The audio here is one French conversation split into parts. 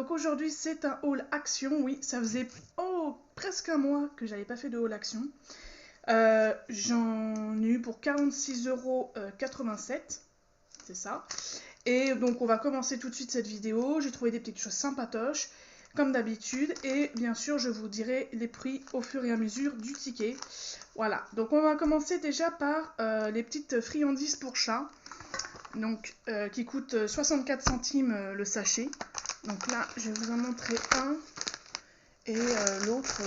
donc aujourd'hui c'est un haul action, oui, ça faisait presque un mois que j'avais pas fait de haul action. J'en ai eu pour 46,87 €, c'est ça. Et donc on va commencer tout de suite cette vidéo, j'ai trouvé des petites choses sympatoches, comme d'habitude, et bien sûr je vous dirai les prix au fur et à mesure du ticket. Voilà, donc on va commencer déjà par les petites friandises pour chat, donc qui coûtent 64 centimes le sachet. Donc là, je vais vous en montrer un, et l'autre,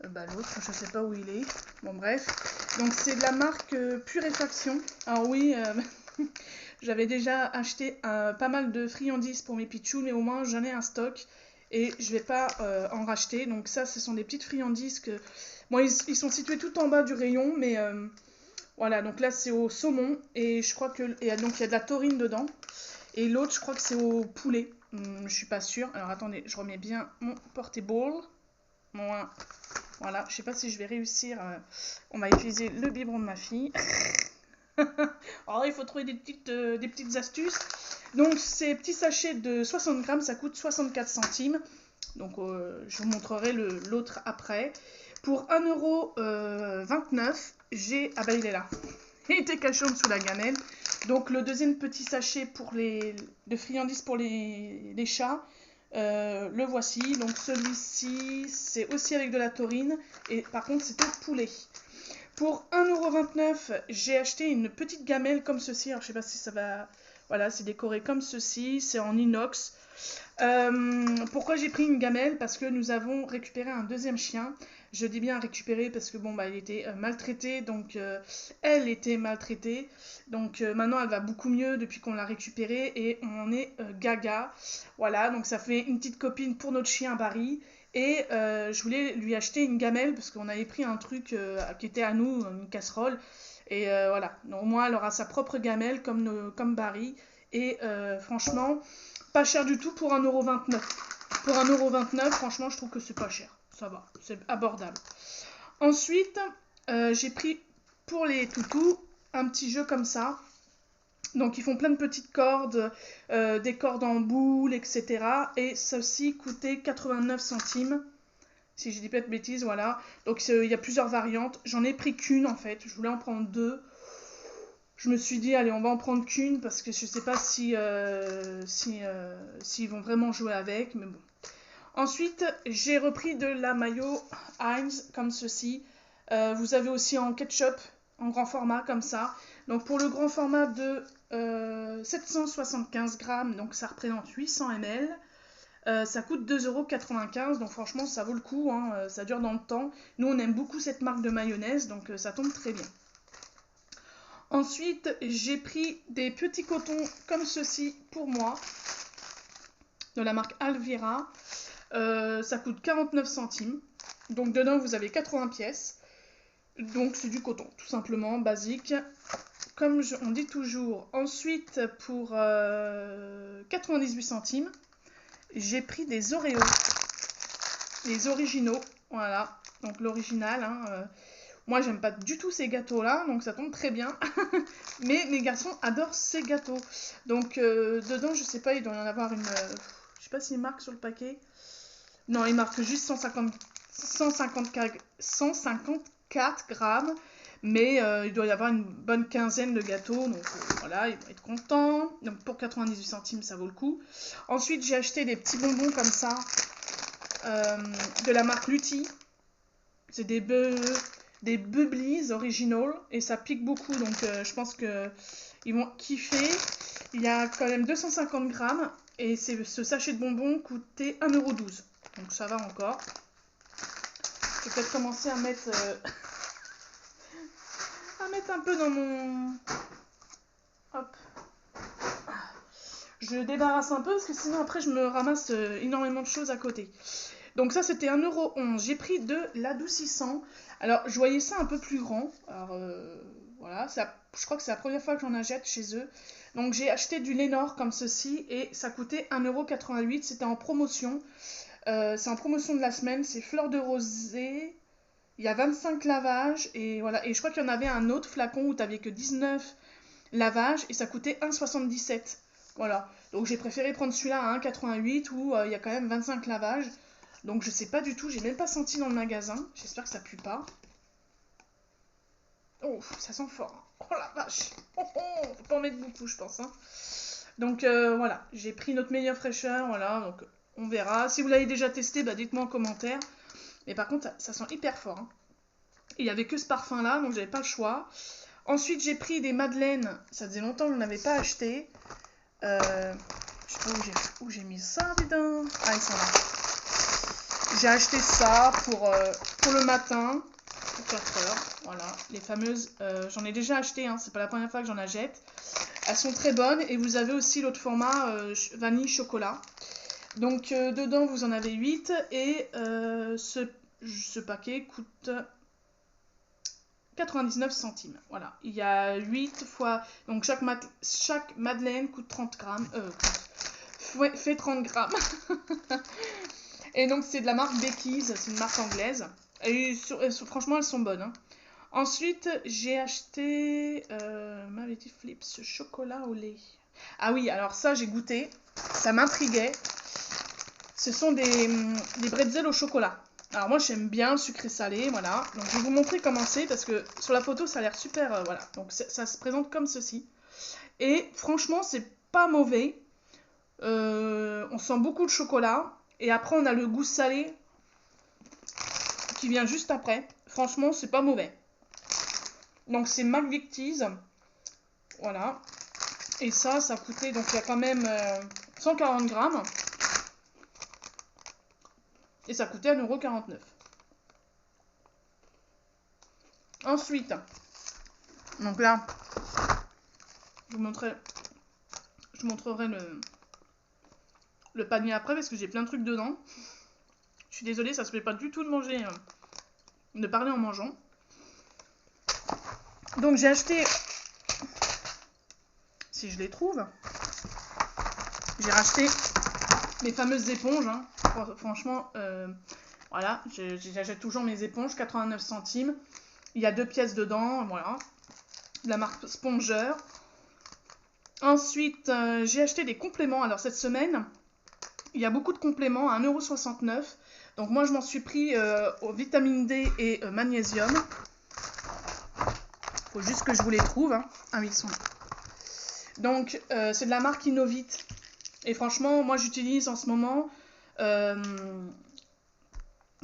l'autre, je sais pas où il est. Bon bref, donc c'est de la marque Puréfaction. Alors oui, j'avais déjà acheté pas mal de friandises pour mes pitchous, mais au moins j'en ai un stock et je vais pas en racheter. Donc ça, ce sont des petites friandises que... Bon, ils sont situés tout en bas du rayon, mais voilà, donc là c'est au saumon et je crois que... Et donc il y a de la taurine dedans. Et l'autre, je crois que c'est au poulet. Je suis pas sûre. Alors attendez, je remets bien mon portable. Bon, voilà, je sais pas si je vais réussir. On va utiliser le biberon de ma fille. Alors il faut trouver des petites astuces. Donc ces petits sachets de 60 grammes, ça coûte 64 centimes. Donc je vous montrerai l'autre après. Pour 1,29 €, j'ai... Ah bah il est là. Il était caché en dessous de la gamelle. Donc le deuxième petit sachet de friandises pour les chats, le voici. Donc celui-ci, c'est aussi avec de la taurine. Et par contre, c'est au poulet. Pour 1,29 €, j'ai acheté une petite gamelle comme ceci. Alors je sais pas si ça va... Voilà, c'est décoré comme ceci. C'est en inox. Pourquoi j'ai pris une gamelle? Parce que nous avons récupéré un deuxième chien. Je dis bien récupéré parce que bon, il était maltraité, donc elle était maltraitée. Donc maintenant elle va beaucoup mieux depuis qu'on l'a récupérée et on en est gaga. Voilà, donc ça fait une petite copine pour notre chien Barry. Et je voulais lui acheter une gamelle parce qu'on avait pris un truc qui était à nous, une casserole. Et voilà, donc, au moins elle aura sa propre gamelle comme Barry. Et franchement, pas cher du tout pour 1,29 €. Pour 1,29 €, franchement, je trouve que c'est pas cher. Ça va, c'est abordable. Ensuite, j'ai pris pour les toutous un petit jeu comme ça. Donc, ils font plein de petites cordes, des cordes en boule, etc. Et ceci coûtait 89 centimes. Si je dis pas de bêtises, voilà. Donc, il y a plusieurs variantes. J'en ai pris qu'une en fait. Je voulais en prendre deux. Je me suis dit, allez, on va en prendre qu'une parce que je sais pas s'ils vont vraiment jouer avec, mais bon. Ensuite, j'ai repris de la mayo Heinz comme ceci. Vous avez aussi en ketchup, en grand format comme ça. Donc pour le grand format de 775 grammes, donc ça représente 800 ml. Ça coûte 2,95 €, donc franchement ça vaut le coup, hein, ça dure dans le temps. Nous on aime beaucoup cette marque de mayonnaise, donc ça tombe très bien. Ensuite, j'ai pris des petits cotons comme ceci pour moi, de la marque Alvira. Ça coûte 49 centimes. Donc dedans, vous avez 80 pièces. Donc c'est du coton, tout simplement, basique. Comme on dit toujours. Ensuite, pour 98 centimes, j'ai pris des Oreos. Les originaux, voilà. Donc l'original, hein, moi, j'aime pas du tout ces gâteaux-là, donc ça tombe très bien. Mais mes garçons adorent ces gâteaux. Donc, dedans, je sais pas, il doit y en avoir une... je sais pas s'il marque sur le paquet. Non, il marque juste 154 grammes. Mais il doit y avoir une bonne quinzaine de gâteaux. Donc, voilà, ils vont être contents. Donc, pour 98 centimes, ça vaut le coup. Ensuite, j'ai acheté des petits bonbons comme ça. De la marque Lutti. C'est des Bubblies original et ça pique beaucoup, donc je pense qu'ils vont kiffer. Il y a quand même 250 grammes et ce sachet de bonbons coûtait 1,12 €, donc ça va encore. Je vais peut-être commencer à mettre un peu dans mon... Hop. Je débarrasse un peu parce que sinon après je me ramasse énormément de choses à côté. Donc ça c'était 1,11 €. J'ai pris de l'adoucissant. Alors je voyais ça un peu plus grand. Alors voilà, je crois que c'est la première fois que j'en achète chez eux. Donc j'ai acheté du Lénore comme ceci et ça coûtait 1,88 €. C'était en promotion. C'est en promotion de la semaine. C'est fleur de rosée. Il y a 25 lavages et voilà. Et je crois qu'il y en avait un autre flacon où tu n'avais que 19 lavages et ça coûtait 1,77 €. Voilà. Donc j'ai préféré prendre celui-là à 1,88 où il y a quand même 25 lavages. Donc je sais pas du tout, j'ai même pas senti dans le magasin. J'espère que ça pue pas. Oh, ça sent fort. Oh la vache. Oh, oh, faut pas en mettre beaucoup, je pense. Hein. Donc voilà, j'ai pris notre meilleure fraîcheur. Voilà, donc on verra. Si vous l'avez déjà testé, bah, dites-moi en commentaire. Mais par contre, ça sent hyper fort. Hein. Il n'y avait que ce parfum-là, donc j'avais pas le choix. Ensuite, j'ai pris des madeleines. Ça faisait longtemps que je n'en avais pas acheté. Je sais pas où j'ai mis ça, putain. Ah, ils sont là. J'ai acheté ça pour le matin, pour 4 heures. Voilà, les fameuses. J'en ai déjà acheté, hein, c'est pas la première fois que j'en achète. Elles sont très bonnes. Et vous avez aussi l'autre format vanille chocolat. Donc, dedans, vous en avez 8. Et ce paquet coûte 99 centimes. Voilà, il y a 8 fois. Donc chaque madeleine coûte 30 grammes. Fait 30 grammes. Et donc c'est de la marque Becky's, c'est une marque anglaise. Et franchement, elles sont bonnes. Hein. Ensuite, j'ai acheté. M'avait dit Flips chocolat au lait. Ah oui, alors ça, j'ai goûté. Ça m'intriguait. Ce sont des bretzels au chocolat. Alors moi j'aime bien le sucré salé, voilà. Donc je vais vous montrer comment c'est parce que sur la photo ça a l'air super, voilà. Donc ça se présente comme ceci. Et franchement c'est pas mauvais. On sent beaucoup le chocolat. Et après on a le goût salé qui vient juste après. Franchement c'est pas mauvais. Donc c'est McVitie's. Voilà. Et ça coûtait, donc il y a quand même 140 grammes. Et ça coûtait 1,49 €. Ensuite, donc là, je vous montrerai le panier après parce que j'ai plein de trucs dedans. Je suis désolée, ça se fait pas du tout de manger, de parler en mangeant. Donc j'ai acheté, si je les trouve, j'ai racheté mes fameuses éponges. Hein. Franchement, voilà, j'achète toujours mes éponges, 89 centimes. Il y a 2 pièces dedans, voilà. De la marque Spongeur. Ensuite, j'ai acheté des compléments. Alors cette semaine, il y a beaucoup de compléments à 1,69 €. Donc moi, je m'en suis pris aux vitamine D et magnésium. Faut juste que je vous les trouve. Hein. Ah oui, ils sont là. Donc, c'est de la marque Innovit. Et franchement, moi, j'utilise en ce moment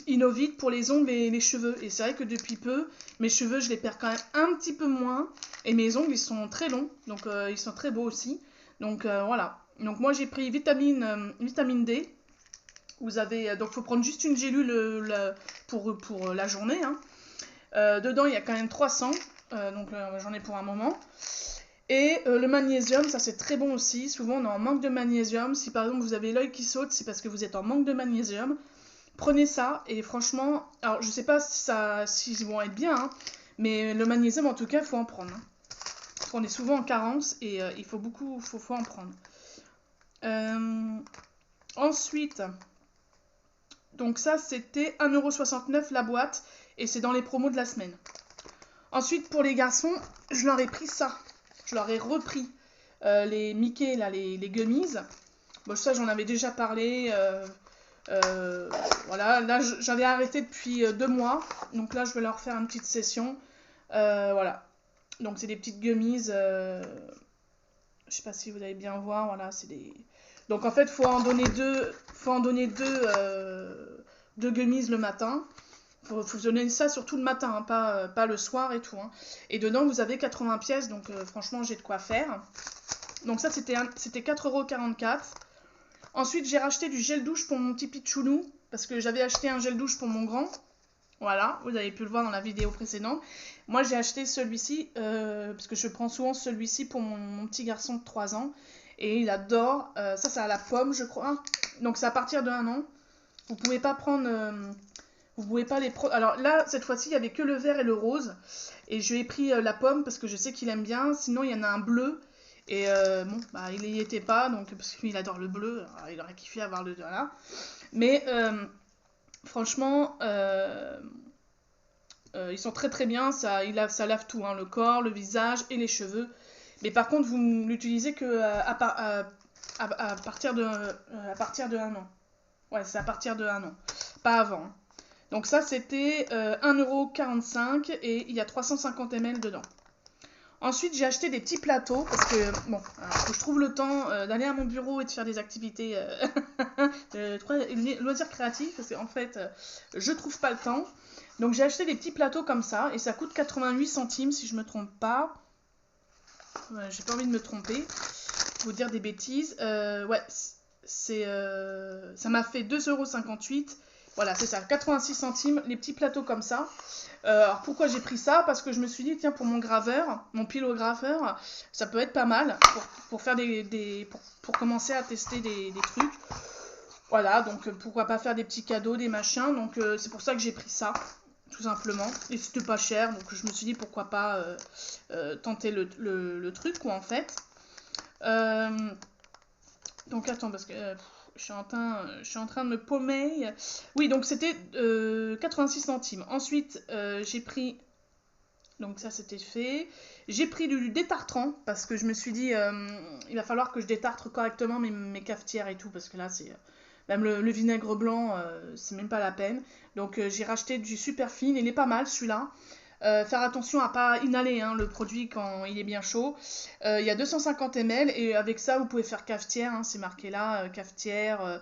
Innovit pour les ongles et les cheveux. Et c'est vrai que depuis peu, mes cheveux, je les perds quand même un petit peu moins. Et mes ongles, ils sont très longs. Donc, ils sont très beaux aussi. Donc, voilà. Donc, moi, j'ai pris vitamine D. Vous avez, donc, il faut prendre juste une gélule pour la journée. Hein. Dedans, il y a quand même 300. Donc, j'en ai pour un moment. Et le magnésium, ça c'est très bon aussi. Souvent, on est en manque de magnésium. Si par exemple, vous avez l'œil qui saute, c'est parce que vous êtes en manque de magnésium. Prenez ça et franchement, alors je sais pas s'ils vont être bien, hein, mais le magnésium en tout cas, il faut en prendre. Hein. Parce qu'on est souvent en carence et il faut en prendre. Ensuite, donc ça c'était 1,69 € la boîte et c'est dans les promos de la semaine. Ensuite, pour les garçons, je leur ai pris ça. Je leur ai repris les Mickey, là, les gummies. Bon, ça, j'en avais déjà parlé. Voilà, là j'avais arrêté depuis 2 mois, donc là je vais leur faire une petite session. Voilà, donc c'est des petites gummies. Je sais pas si vous allez bien voir. Voilà, c'est des. Donc en fait, faut en donner deux gummies le matin. Faut donner ça surtout le matin, hein, pas le soir et tout. Hein. Et dedans vous avez 80 pièces, donc franchement j'ai de quoi faire. Donc ça c'était 4,44 €. Ensuite, j'ai racheté du gel douche pour mon petit pitchounou, parce que j'avais acheté un gel douche pour mon grand. Voilà, vous avez pu le voir dans la vidéo précédente. Moi, j'ai acheté celui-ci, parce que je prends souvent celui-ci pour mon petit garçon de 3 ans. Et il adore. Ça, c'est à la pomme, je crois. Donc, c'est à partir de 1 an. Vous pouvez pas prendre... vous pouvez pas les prendre... Alors là, cette fois-ci, il n'y avait que le vert et le rose. Et je lui ai pris la pomme, parce que je sais qu'il aime bien. Sinon, il y en a un bleu. Et bon, bah, il n'y était pas, donc, parce qu'il adore le bleu, alors, il aurait kiffé avoir le voilà. Mais franchement, ils sont très très bien, ça lave tout, hein, le corps, le visage et les cheveux. Mais par contre, vous ne l'utilisez que à partir de 1 an. Ouais, c'est à partir de 1 an, pas avant. Hein. Donc ça, c'était 1,45 € et il y a 350 ml dedans. Ensuite, j'ai acheté des petits plateaux parce que, bon, faut que je trouve le temps d'aller à mon bureau et de faire des activités loisirs créatifs parce qu'en fait, je trouve pas le temps. Donc j'ai acheté des petits plateaux comme ça et ça coûte 88 centimes si je me trompe pas. J'ai pas envie de me tromper, vous dire des bêtises. Ouais, ça m'a fait 2,58 €. Voilà, c'est ça, 86 centimes, les petits plateaux comme ça. Alors pourquoi j'ai pris ça? Parce que je me suis dit, tiens, pour mon graveur, mon pylograveur, ça peut être pas mal pour faire pour commencer à tester des trucs. Voilà, donc pourquoi pas faire des petits cadeaux, des machins. Donc c'est pour ça que j'ai pris ça, tout simplement. Et c'était pas cher, donc je me suis dit pourquoi pas tenter le truc, quoi, en fait. Donc attends, parce que je suis en train de me paumer. Oui, donc c'était 86 centimes. Ensuite, j'ai pris... Donc ça, c'était fait. J'ai pris du détartrant, parce que je me suis dit, il va falloir que je détartre correctement mes cafetières et tout, parce que là, c'est... Même le vinaigre blanc, c'est même pas la peine. Donc j'ai racheté du Superfine, il est pas mal celui-là. Faire attention à pas inhaler hein, le produit quand il est bien chaud. Il y a 250 ml et avec ça vous pouvez faire cafetière, hein, c'est marqué là, cafetière,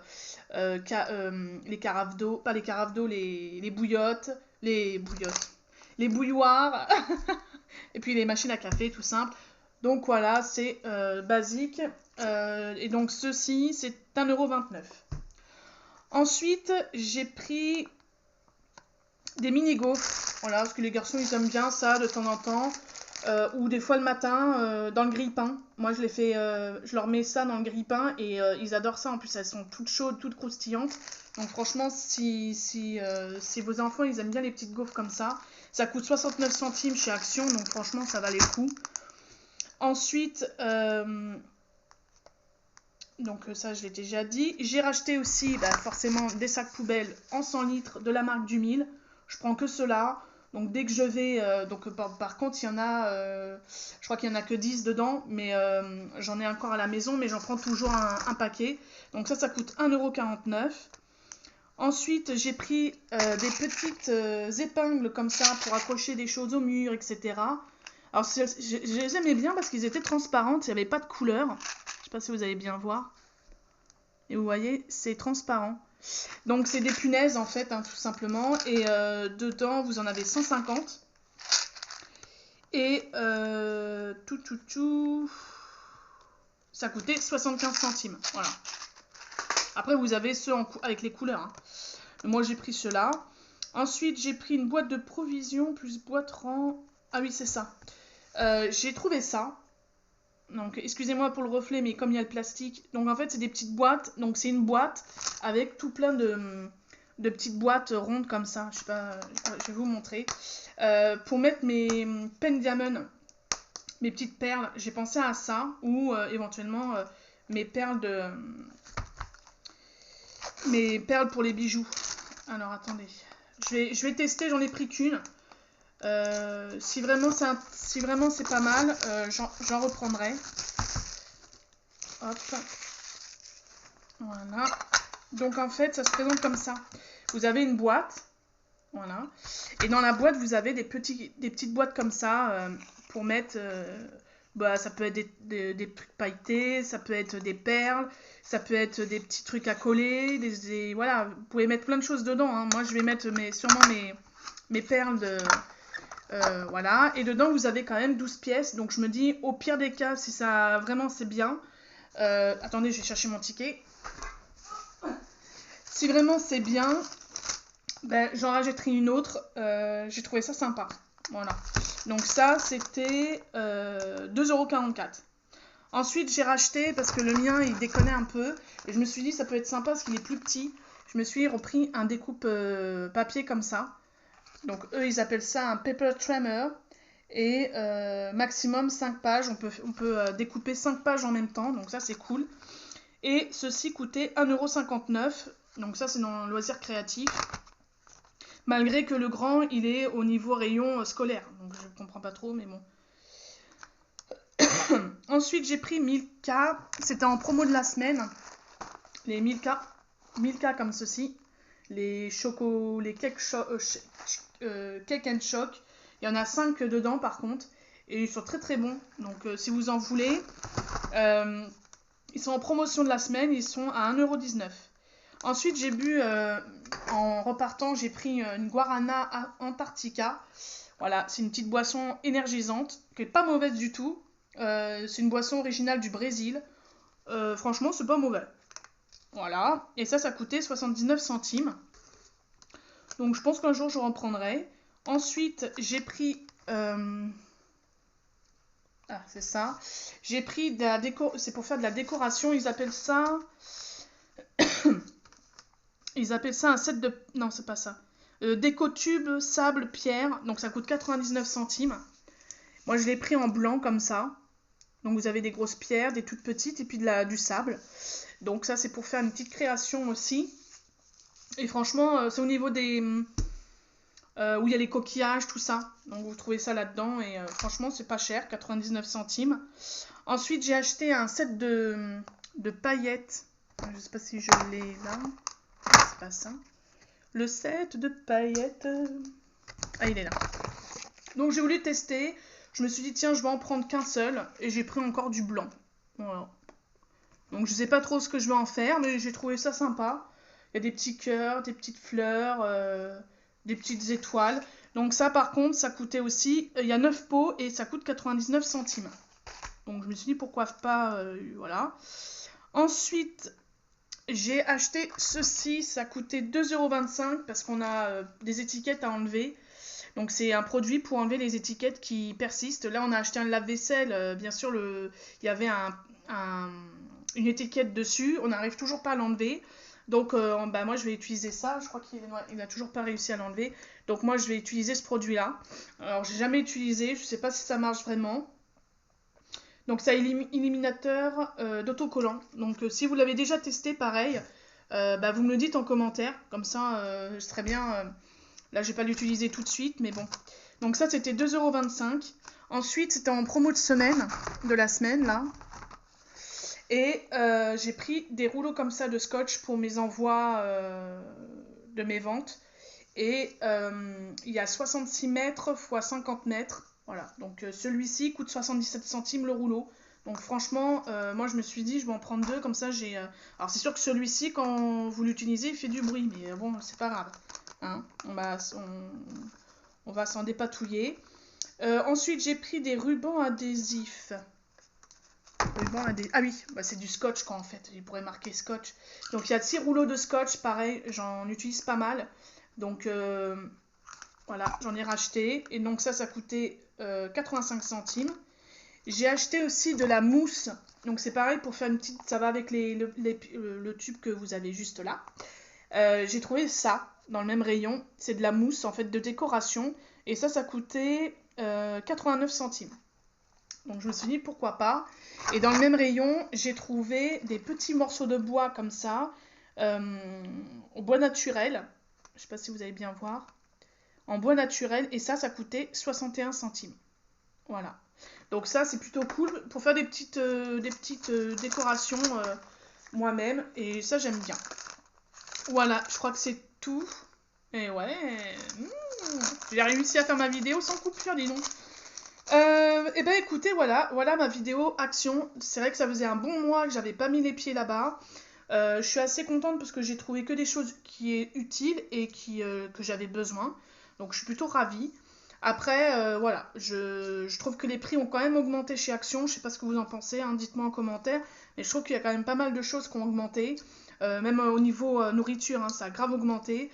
les carafes d'eau, pas les carafes d'eau, les bouillottes, les bouilloires, et puis les machines à café tout simple. Donc voilà, c'est basique. Et donc ceci, c'est 1,29 €. Ensuite, j'ai pris des mini-gaufres, voilà, parce que les garçons ils aiment bien ça de temps en temps, ou des fois le matin dans le grille-pain. Moi je les fais, je leur mets ça dans le grille-pain et ils adorent ça. En plus elles sont toutes chaudes, toutes croustillantes. Donc franchement si vos enfants ils aiment bien les petites gaufres comme ça coûte 69 centimes chez Action, donc franchement ça valait le coup. Ensuite, donc ça je l'ai déjà dit. J'ai racheté aussi forcément des sacs poubelles en 100 litres de la marque du Mille. Je prends que cela. Donc dès que je vais, par contre il y en a, je crois qu'il n'y en a que 10 dedans, mais j'en ai encore à la maison, mais j'en prends toujours un paquet. Donc ça coûte 1,49 €. Ensuite j'ai pris des petites épingles comme ça pour accrocher des choses au mur, etc. Alors je les aimais bien parce qu'ils étaient transparentes, il n'y avait pas de couleur. Je sais pas si vous allez bien voir. Et vous voyez, c'est transparent. Donc c'est des punaises en fait, hein, tout simplement. Et dedans, vous en avez 150. Et ça coûtait 75 centimes. Voilà. Après, vous avez ceux avec les couleurs. Hein. Moi, j'ai pris ceux-là. Ensuite, j'ai pris une boîte de provisions plus boîte rang. Ah oui, c'est ça. J'ai trouvé ça. Donc, excusez-moi pour le reflet, mais comme il y a le plastique. Donc, en fait, c'est des petites boîtes. Donc, c'est une boîte avec tout plein de petites boîtes rondes comme ça. Je sais pas, je vais vous montrer. Pour mettre mes pendiamon, mes petites perles, j'ai pensé à ça. Ou éventuellement mes perles pour les bijoux. Alors, attendez. Je vais tester, j'en ai pris qu'une. Si vraiment c'est pas mal, j'en reprendrai. Hop. Voilà. Donc en fait, ça se présente comme ça. Vous avez une boîte. Voilà. Et dans la boîte, vous avez des petites boîtes comme ça pour mettre... ça peut être des trucs pailletés, ça peut être des perles, ça peut être des petits trucs à coller. Voilà, vous pouvez mettre plein de choses dedans. Hein. Moi, je vais mettre sûrement mes perles de... voilà, et dedans vous avez quand même 12 pièces, donc je me dis au pire des cas, si ça vraiment c'est bien, attendez, je vais chercher mon ticket. Si vraiment c'est bien, j'en rajouterai une autre, j'ai trouvé ça sympa. Voilà, donc ça c'était 2,44 €. Ensuite j'ai racheté, parce que le mien il déconnait un peu, et je me suis dit ça peut être sympa parce qu'il est plus petit, je me suis repris un découpe papier comme ça. Donc eux ils appellent ça un paper trimmer et maximum 5 pages, on peut découper 5 pages en même temps, donc ça c'est cool. Et ceci coûtait 1,59 €, donc ça c'est dans le loisir créatif. Malgré que le grand il est au niveau rayon scolaire, donc je comprends pas trop mais bon. Ensuite, j'ai pris Milka. C'était en promo de la semaine. Les Milka. Milka comme ceci. Les cake and choc. Il y en a 5 dedans par contre. Et ils sont très très bons. Donc si vous en voulez. Ils sont en promotion de la semaine. Ils sont à 1,19 €. Ensuite, j'ai bu, en repartant, j'ai pris une Guarana Antarctica. Voilà, c'est une petite boisson énergisante, qui n'est pas mauvaise du tout. C'est une boisson originale du Brésil. Franchement, c'est pas mauvais. Voilà, et ça coûtait 79 centimes. Donc je pense qu'un jour, je reprendrai. Ensuite, j'ai pris... Ah, c'est ça. J'ai pris de la déco... C'est pour faire de la décoration, ils appellent ça... Ils appellent ça un set de... Non, c'est pas ça. Déco tube, sable, pierre. Donc ça coûte 99 centimes. Moi, je l'ai pris en blanc comme ça. Donc vous avez des grosses pierres, des toutes petites et puis du sable. Donc ça, c'est pour faire une petite création aussi. Et franchement, c'est au niveau des... où il y a les coquillages, tout ça. Donc vous trouvez ça là-dedans. Et franchement, c'est pas cher, 99 centimes. Ensuite, j'ai acheté un set de paillettes. Je sais pas si je l'ai là. C'est pas ça. Le set de paillettes. Ah, il est là. Donc j'ai voulu tester. Je me suis dit, tiens, je vais en prendre qu'un seul. Et j'ai pris encore du blanc. Voilà. Donc je sais pas trop ce que je vais en faire, mais j'ai trouvé ça sympa. Il y a des petits cœurs, des petites fleurs, des petites étoiles. Donc ça, par contre, ça coûtait aussi... Il y a 9 pots et ça coûte 99 centimes. Donc je me suis dit, pourquoi pas... voilà. Ensuite... J'ai acheté ceci, ça coûtait 2,25 € parce qu'on a des étiquettes à enlever. Donc c'est un produit pour enlever les étiquettes qui persistent. Là on a acheté un lave-vaisselle, bien sûr il y avait une étiquette dessus, on n'arrive toujours pas à l'enlever. Donc moi je vais utiliser ça, je crois qu'il n'a toujours pas réussi à l'enlever. Donc moi je vais utiliser ce produit là. Alors j'ai jamais utilisé, je ne sais pas si ça marche vraiment. Donc c'est un éliminateur d'autocollant. Donc si vous l'avez déjà testé, pareil, vous me le dites en commentaire. Comme ça, je serais bien... là, je vais pas l'utiliser tout de suite, mais bon. Donc ça, c'était 2,25 €. Ensuite, c'était en promo de la semaine, là. Et j'ai pris des rouleaux comme ça de scotch pour mes envois de mes ventes. Et il y a 66 mètres x 50 mètres. Voilà, donc celui-ci coûte 77 centimes le rouleau. Donc franchement, moi je me suis dit, je vais en prendre 2, comme ça j'ai... Alors c'est sûr que celui-ci, quand vous l'utilisez, il fait du bruit, mais bon, c'est pas grave. Hein, on va s'en dépatouiller. Ensuite, j'ai pris des rubans adhésifs. Ah oui, c'est du scotch quoi en fait, il pourrait marquer scotch. Donc il y a 6 rouleaux de scotch, pareil, j'en utilise pas mal. Donc voilà, j'en ai racheté. Et donc ça coûtait 85 centimes. J'ai acheté aussi de la mousse. Donc c'est pareil pour faire une petite... Ça va avec le tube que vous avez juste là. J'ai trouvé ça dans le même rayon. C'est de la mousse en fait de décoration. Et ça coûtait 89 centimes. Donc je me suis dit pourquoi pas. Et dans le même rayon, j'ai trouvé des petits morceaux de bois comme ça. Au bois naturel. Je ne sais pas si vous allez bien voir. En bois naturel. Et ça coûtait 61 centimes. Voilà. Donc ça, c'est plutôt cool pour faire des petites décorations moi-même. Et ça, j'aime bien. Voilà, je crois que c'est tout. Et ouais, j'ai réussi à faire ma vidéo sans coupure, dis donc. Et ben écoutez, voilà ma vidéo action. C'est vrai que ça faisait un bon mois que j'avais pas mis les pieds là-bas. Je suis assez contente parce que j'ai trouvé que des choses qui est utiles et que j'avais besoin. Donc je suis plutôt ravie. Après, voilà, je trouve que les prix ont quand même augmenté chez Action. Je sais pas ce que vous en pensez, hein, dites-moi en commentaire. Mais je trouve qu'il y a quand même pas mal de choses qui ont augmenté. Même au niveau nourriture, hein, ça a grave augmenté.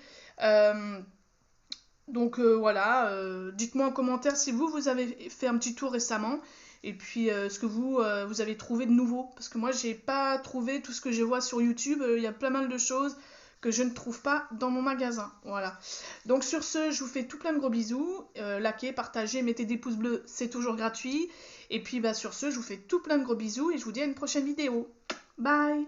Donc voilà, dites-moi en commentaire si vous avez fait un petit tour récemment. Et puis ce que vous avez trouvé de nouveau. Parce que moi, j'ai pas trouvé tout ce que je vois sur YouTube. Il y a pas mal de choses que je ne trouve pas dans mon magasin. Voilà. Donc sur ce, je vous fais tout plein de gros bisous. Likez, partagez, mettez des pouces bleus, c'est toujours gratuit. Et puis sur ce, je vous fais tout plein de gros bisous et je vous dis à une prochaine vidéo. Bye!